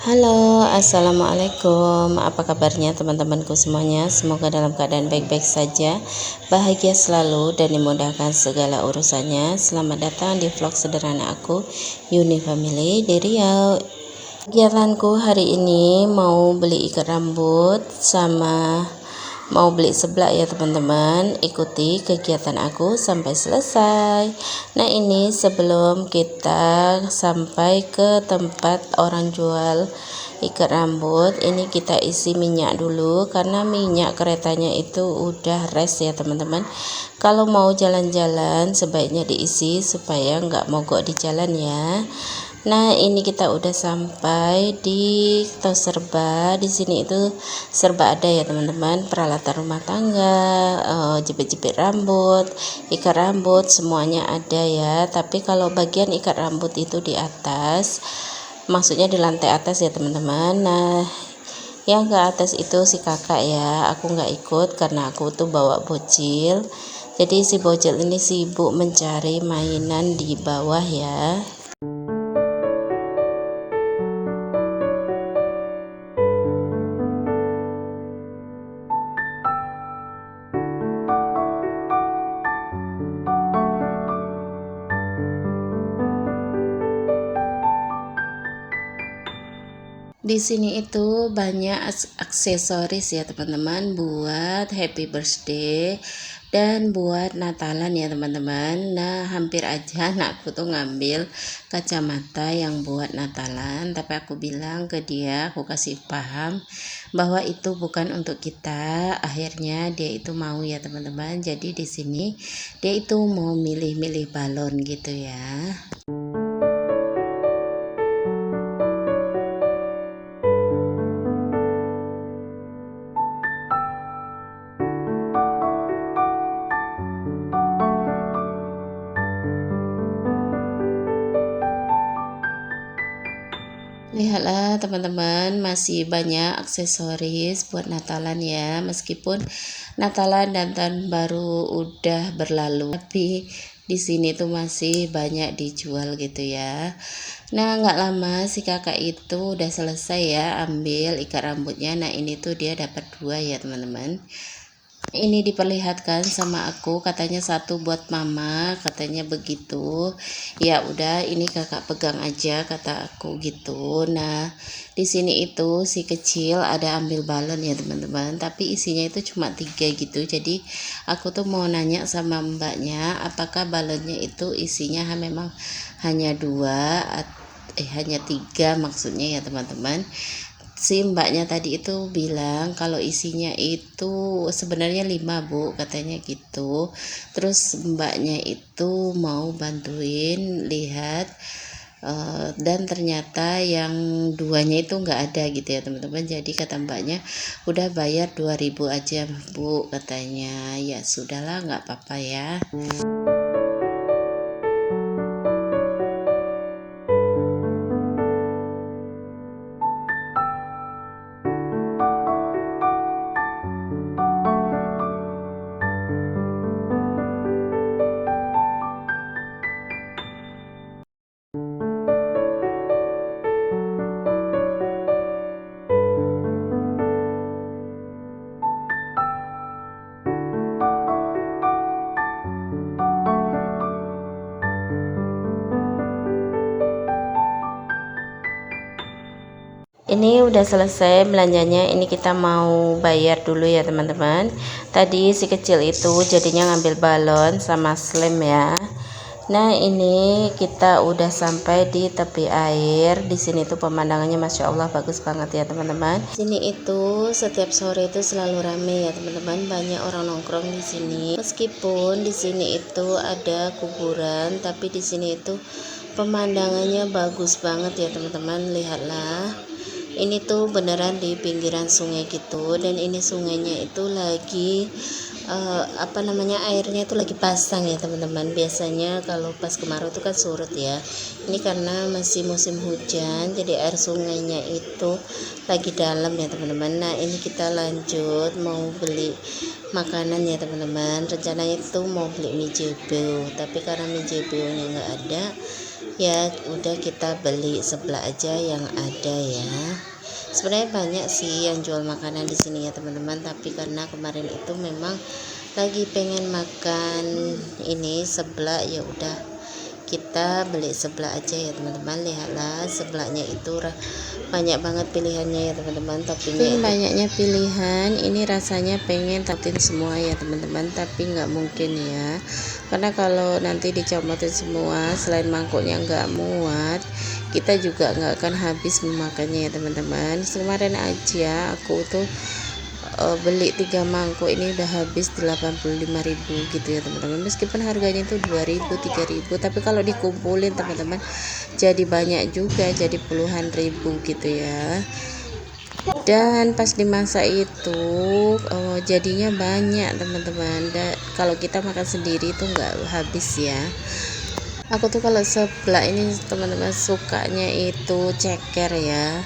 Halo, assalamualaikum. Apa kabarnya teman-temanku semuanya? Semoga dalam keadaan baik-baik saja, bahagia selalu, dan dimudahkan segala urusannya. Selamat datang di vlog sederhana aku, Uni Family di Riau. Kegiatanku hari ini mau beli ikat rambut sama mau beli seblak ya teman-teman. Ikuti kegiatan aku sampai selesai. Nah, ini sebelum kita sampai ke tempat orang jual ikat rambut, ini kita isi minyak dulu karena minyak keretanya itu udah rest ya teman-teman. Kalau mau jalan-jalan sebaiknya diisi supaya nggak mogok di jalan ya. Nah, ini kita udah sampai di tos serba. Di sini itu serba ada ya teman-teman, peralatan rumah tangga, jepit-jepit rambut, ikat rambut, semuanya ada ya. Tapi kalau bagian ikat rambut itu di atas, maksudnya di lantai atas ya teman-teman. Nah, yang ke atas itu si kakak ya, aku nggak ikut karena aku tuh bawa bocil. Jadi si bocil ini sibuk mencari mainan di bawah ya. Di sini itu banyak aksesoris ya teman-teman, buat happy birthday dan buat Natalan ya teman-teman. Nah, hampir aja anakku tuh ngambil kacamata yang buat Natalan, tapi aku bilang ke dia, aku kasih paham bahwa itu bukan untuk kita. Akhirnya dia itu mau ya teman-teman. Jadi di sini dia itu mau milih-milih balon gitu ya. Lihatlah teman-teman, masih banyak aksesoris buat Natalan ya. Meskipun Natalan dan tahun baru udah berlalu, tapi di sini tuh masih banyak dijual gitu ya. Nah, nggak lama si kakak itu udah selesai ya ambil ikat rambutnya. Nah, ini tuh dia dapat 2 ya teman-teman. Ini diperlihatkan sama aku, katanya satu buat mama, katanya begitu. Ya udah, ini kakak pegang aja kata aku gitu. Nah, di sini itu si kecil ada ambil balon ya teman-teman, tapi isinya itu cuma 3 gitu. Jadi aku tuh mau nanya sama mbaknya, apakah balonnya itu isinya memang hanya 2 hanya 3 maksudnya ya teman-teman. Si mbaknya tadi itu bilang kalau isinya itu sebenarnya 5 bu, katanya gitu. Terus mbaknya itu mau bantuin lihat, dan ternyata yang 2-nya itu nggak ada gitu ya teman-teman. Jadi kata mbaknya udah bayar 2000 aja bu, katanya. Ya sudahlah, nggak apa-apa ya. Ini udah selesai belanjanya, ini kita mau bayar dulu ya teman-teman. Tadi si kecil itu jadinya ngambil balon sama slime ya. Nah, ini kita udah sampai di tepi air. Di sini tuh pemandangannya Masya Allah bagus banget ya teman-teman. Sini itu setiap sore itu selalu rame ya teman-teman, banyak orang nongkrong di sini. Meskipun di sini itu ada kuburan, tapi di sini itu pemandangannya bagus banget ya teman-teman. Lihatlah. Ini tuh beneran di pinggiran sungai gitu, dan ini sungainya itu lagi airnya itu lagi pasang ya teman-teman. Biasanya kalau pas kemarau itu kan surut ya. Ini karena masih musim hujan, jadi air sungainya itu lagi dalam ya teman-teman. Nah, ini kita lanjut mau beli makanan ya teman-teman. Rencananya itu mau beli mie jebo, tapi karena mie jebo nya nggak ada, Ya udah, kita beli sebelah aja yang ada ya. Sebenarnya banyak sih yang jual makanan di sini ya teman-teman, tapi karena kemarin itu memang lagi pengen makan ini seblak, ya udah kita beli seblak aja ya teman-teman. Lihatlah sebelaknya itu banyak banget pilihannya ya teman-teman, toppingnya banyaknya pilihan. Ini rasanya pengen tatin semua ya teman-teman, tapi nggak mungkin ya, karena kalau nanti dicomotin semua selain mangkuknya nggak muat, kita juga nggak akan habis memakannya ya teman-teman. Kemarin aja aku tuh beli 3 mangkuk ini udah habis 85.000 gitu ya teman-teman, meskipun harganya itu 2.000 3.000, tapi kalau dikumpulin teman-teman jadi banyak juga, jadi puluhan ribu gitu ya. Dan pas dimasak itu jadinya banyak teman-teman. Kalau kita makan sendiri itu nggak habis ya. Aku tuh kalau seblak ini teman-teman sukanya itu ceker ya.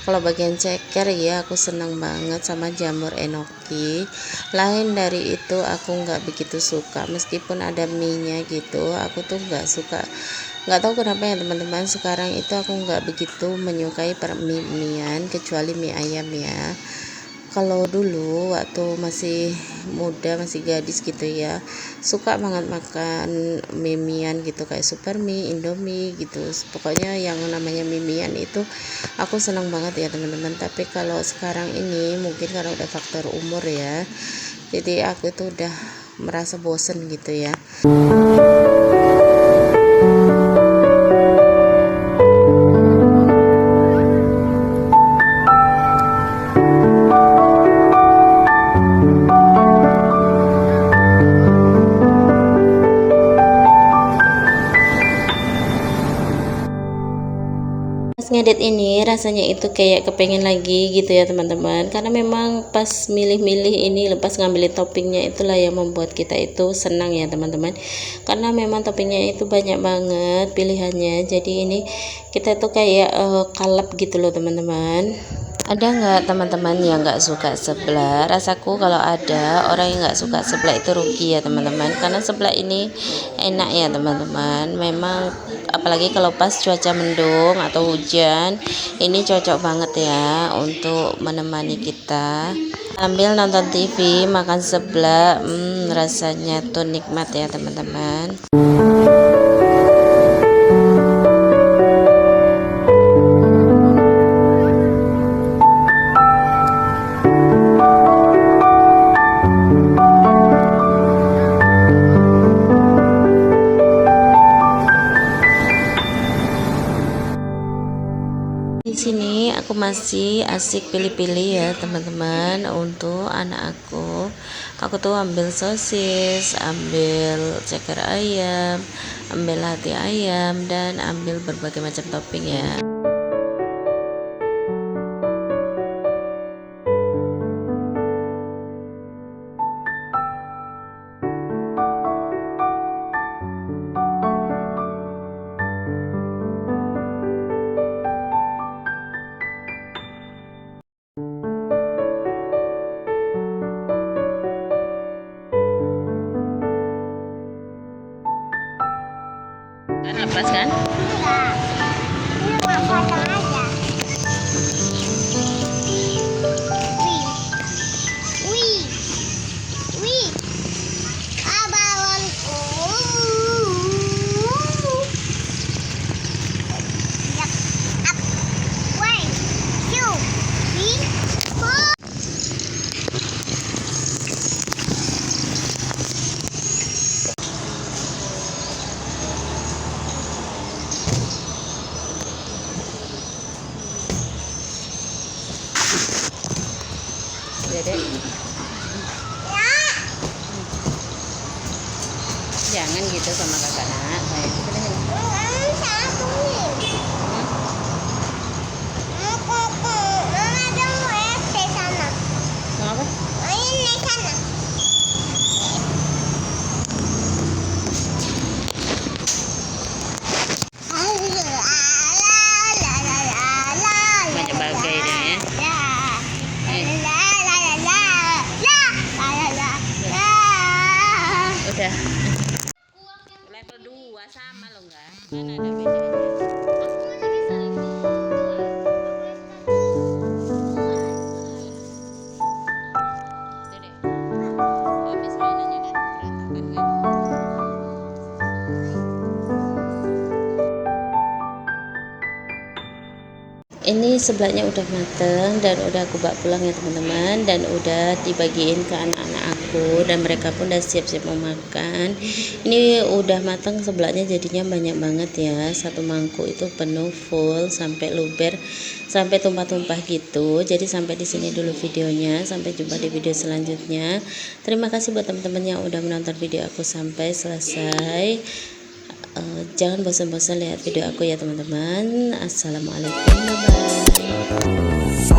Kalau bagian ceker ya aku senang banget, sama jamur enoki. Lain dari itu aku nggak begitu suka, meskipun ada mie-nya gitu, aku tuh nggak suka. Nggak tahu kenapa ya teman-teman, sekarang itu aku nggak begitu menyukai mie-mian, kecuali mie ayam ya. Kalau dulu waktu masih muda, masih gadis gitu ya, suka banget makan mie-mian gitu, kayak super mie, indomie gitu. Pokoknya yang namanya mie-mian itu aku senang banget ya teman-teman. Tapi kalau sekarang ini mungkin karena udah faktor umur ya, jadi aku tuh udah merasa bosen gitu ya. Ngedit ini rasanya itu kayak kepengen lagi gitu ya teman-teman, karena memang pas milih-milih ini, lepas ngambilin toppingnya itulah yang membuat kita itu senang ya teman-teman, karena memang toppingnya itu banyak banget pilihannya. Jadi ini kita tuh kayak kalap gitu loh teman-teman. Ada nggak teman-teman yang nggak suka seblak? Rasaku kalau ada orang yang nggak suka seblak itu rugi ya teman-teman, karena seblak ini enak ya teman-teman. Memang apalagi kalau pas cuaca mendung atau hujan, ini cocok banget ya untuk menemani kita sambil nonton TV, makan seblak. Rasanya tuh nikmat ya teman-teman. Di sini aku masih asik pilih-pilih ya teman-teman untuk anak aku. Aku tuh ambil sosis, ambil ceker ayam, ambil hati ayam, dan ambil berbagai macam topping ya. Kan lepas kan? Enggak. Ini potong aja. Wih. Wih. Balonku. Yak. Up. Wait. Two. Three. Four. Dedek, jangan gitu sama kakak nak. Mengapa? Banyak bagai dia ya. Udah. Level 2 sama. Ini sebelahnya udah mateng dan udah aku bawa pulang ya teman-teman, dan udah dibagiin ke anak-anak aku dan mereka pun udah siap-siap mau makan. Ini udah mateng sebelahnya, jadinya banyak banget ya, satu mangkuk itu penuh full sampai luber, sampai tumpah-tumpah gitu. Jadi sampai di sini dulu videonya, sampai jumpa di video selanjutnya. Terima kasih buat teman-teman yang udah menonton video aku sampai selesai. Jangan bosan-bosan lihat video aku ya teman-teman. Assalamualaikum, bye bye.